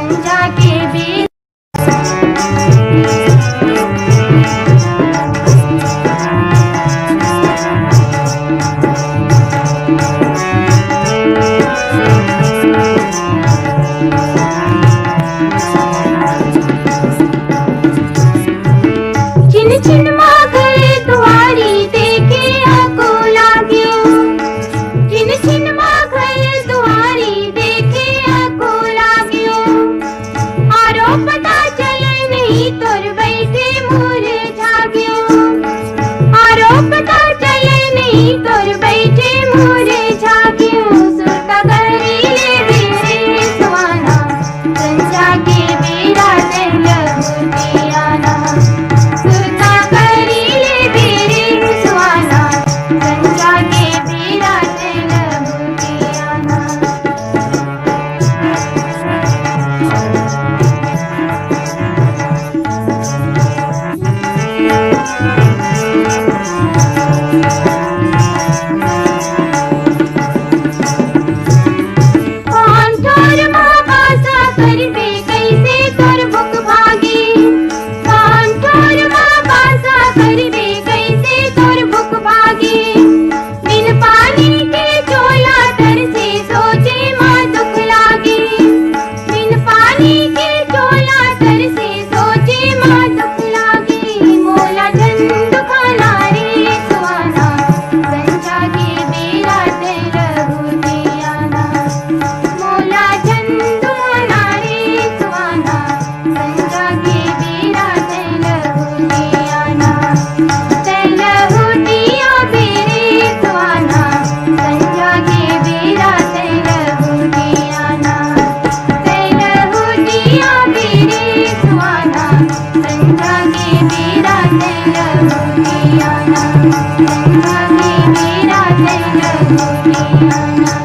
संजा के बेरा चिन माघर दुआरी देखे आको लाग्यो चिन चिन माघर दुआरी देखे आको लाग्यो आरो पता चले नहीं तोर बैठे मुरझा गयो आरो पता चले नहीं तोर बैठे मुरझा गयो सुरता करी ले बेरे सुहाना संजा के बेरा दिल होते आना सुरता करी ले बेरे सुहाना संजा के बेरा दिल होते आना कौन तोर महापासा करबे कैसे तोर बुक भागी कौन तोर महापासा करबे कैसे तोर बुक भागी बिन पानी के चोला तर से सोचे माँ दुख लागी बिन पानी के चोला तर से सोचे माँ दुख लागी मोला जन दुखाना रे सुहाना संजा के बेरा दिल होते आना मोला जन दुखाना रे सुहाना संजा के बेरा दिल होते आना दिल होती आ बेरे सुहाना संजा के बेरा दिल होते आना दिल होती आ बेरे सुहाना संजा के बेरा दिल होते आना संजा के बेरा दिल होते आना